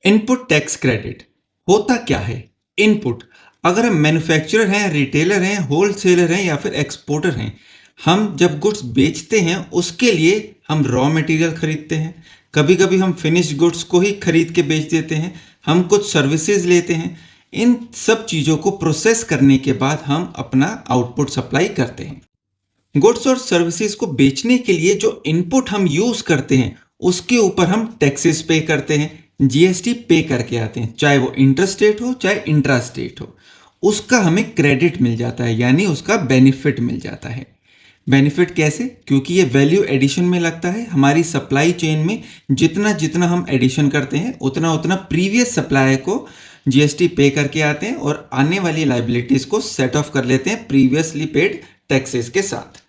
Input tax credit होता क्या है? इनपुट, अगर हम मैन्युफैक्चरर हैं, रिटेलर हैं, होलसेलर हैं या फिर एक्सपोर्टर हैं, हम जब गुड्स बेचते हैं उसके लिए हम रॉ मटेरियल खरीदते हैं। कभी कभी हम फिनिश्ड गुड्स को ही खरीद के बेच देते हैं। हम कुछ सर्विसेज लेते हैं। इन सब चीज़ों को प्रोसेस करने के बाद हम अपना आउटपुट सप्लाई करते हैं। गुड्स और सर्विसेज को बेचने के लिए जो इनपुट हम यूज़ करते हैं उसके ऊपर हम टैक्सेस पे करते हैं, जीएसटी पे करके आते हैं, चाहे वो इंटरस्टेट हो चाहे इंट्रा स्टेट हो। उसका हमें क्रेडिट मिल जाता है, यानी उसका बेनिफिट मिल जाता है। बेनिफिट कैसे? क्योंकि ये वैल्यू एडिशन में लगता है। हमारी सप्लाई चेन में जितना जितना हम एडिशन करते हैं उतना उतना प्रीवियस सप्लायर को जीएसटी पे करके आते हैं और आने वाली लाइबिलिटीज को सेट ऑफ कर लेते हैं प्रीवियसली पेड टैक्सेस के साथ।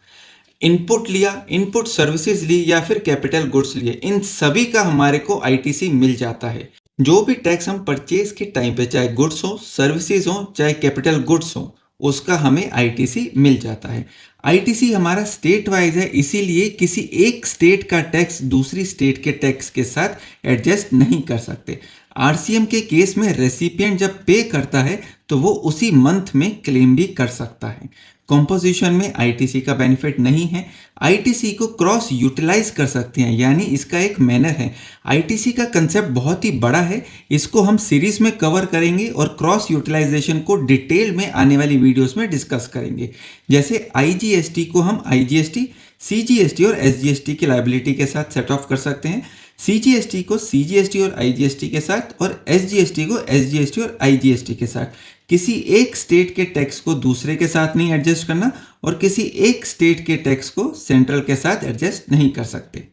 इनपुट लिया, इनपुट सर्विसेज ली या फिर कैपिटल गुड्स लिए, इन सभी का हमारे को आईटीसी मिल जाता है। जो भी टैक्स हम परचेज के टाइम पे, चाहे गुड्स हो, सर्विसेज हो, चाहे कैपिटल गुड्स हो, उसका हमें आईटीसी मिल जाता है। आईटीसी हमारा स्टेट वाइज है, इसीलिए किसी एक स्टेट का टैक्स दूसरी स्टेट के टैक्स के साथ एडजस्ट नहीं कर सकते। आरसीएम के केस में रेसिपिएंट जब पे करता है तो वो उसी मंथ में क्लेम भी कर सकता है। कॉम्पोजिशन में आईटीसी का बेनिफिट नहीं है। आईटीसी को क्रॉस यूटिलाइज कर सकते हैं, यानी इसका एक मैनर है। आईटीसी का कंसेप्ट बहुत ही बड़ा है, इसको हम सीरीज में कवर करेंगे और क्रॉस यूटिलाइजेशन को डिटेल में आने वाली वीडियोस में डिस्कस करेंगे। जैसे आईजीएसटी को हम आईजीएसटी, सीजीएसटी और एसजीएसटी की लायबिलिटी के साथ सेट ऑफ कर सकते हैं, सीजीएसटी को सीजीएसटी और आईजीएसटी के साथ, और एसजीएसटी को एसजीएसटी और आईजीएसटी के साथ। किसी एक स्टेट के टैक्स को दूसरे के साथ नहीं एडजस्ट करना और किसी एक स्टेट के टैक्स को सेंट्रल के साथ एडजस्ट नहीं कर सकते।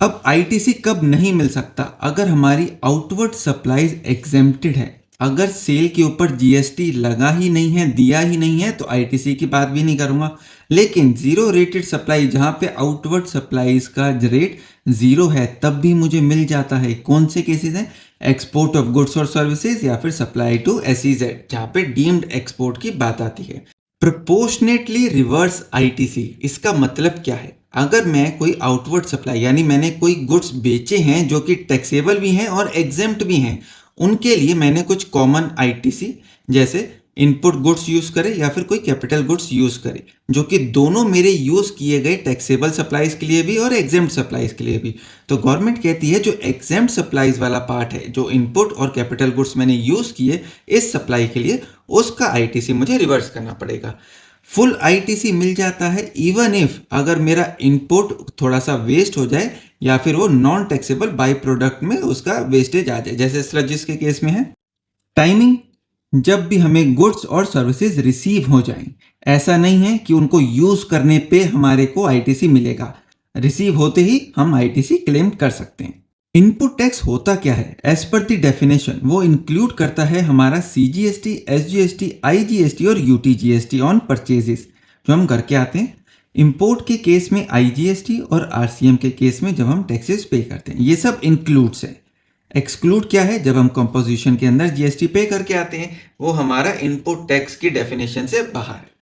अब आईटीसी कब नहीं मिल सकता? अगर हमारी आउटवर्ड सप्लाईज एग्जेम्प्टेड है, अगर सेल के ऊपर जीएसटी लगा ही नहीं है, दिया ही नहीं है, तो आईटीसी की बात भी नहीं करूंगा। लेकिन जीरो रेटेड सप्लाई, जहां पे आउटवर्ड सप्लाईज का रेट जीरो है, तब भी मुझे मिल जाता है। कौन से केसेस हैं? एक्सपोर्ट ऑफ गुड्स और सर्विसेज या फिर सप्लाई टू एसईजेड, जहां पे डीम्ड एक्सपोर्ट की बात आती है। प्रोपोर्शनेटली रिवर्स आईटीसी, इसका मतलब क्या है? अगर मैं कोई आउटवर्ड सप्लाई, यानी मैंने कोई गुड्स बेचे हैं जो कि टैक्सेबल भी हैं और एग्जेम्प्ट भी हैं, उनके लिए मैंने कुछ कॉमन आईटीसी जैसे इनपुट गुड्स यूज करे या फिर कोई कैपिटल गुड्स यूज करे, जो कि दोनों मेरे यूज किए गए टैक्सेबल सप्लाईज के लिए भी और एग्जेम्प्ट सप्लाईज के लिए भी। तो गवर्नमेंट कहती है जो एग्जेम्प्ट सप्लाईज वाला पार्ट है, जो इनपुट और कैपिटल गुड्स मैंने यूज किए इस सप्लाई के लिए, उसका आईटीसी मुझे रिवर्स करना पड़ेगा। फुल आईटीसी मिल जाता है इवन इफ अगर मेरा इनपुट थोड़ा सा वेस्ट हो जाए या फिर वो नॉन टैक्सेबल बाई प्रोडक्ट में उसका वेस्टेज आ जाए, जैसे स्लजिस के केस में है। टाइमिंग, जब भी हमें गुड्स और सर्विसेज रिसीव हो जाएं, ऐसा नहीं है कि उनको यूज करने पे हमारे को आईटीसी मिलेगा, रिसीव होते ही हम आईटीसी क्लेम कर सकते हैं। इनपुट टैक्स होता क्या है? एज पर द डेफिनेशन वो इंक्लूड करता है हमारा सीजीएसटी, एसजीएसटी, आईजीएसटी और यूटीजीएसटी ऑन परचेजेस जो हम करके आते हैं। इंपोर्ट के केस में आईजीएसटी और आरसीएम के केस में जब हम टैक्सेस पे करते हैं, ये सब इंक्लूड्स है। एक्सक्लूड क्या है? जब हम कंपोजिशन के अंदर जीएसटी पे करके आते हैं, वो हमारा इनपुट टैक्स की डेफिनेशन से बाहर है।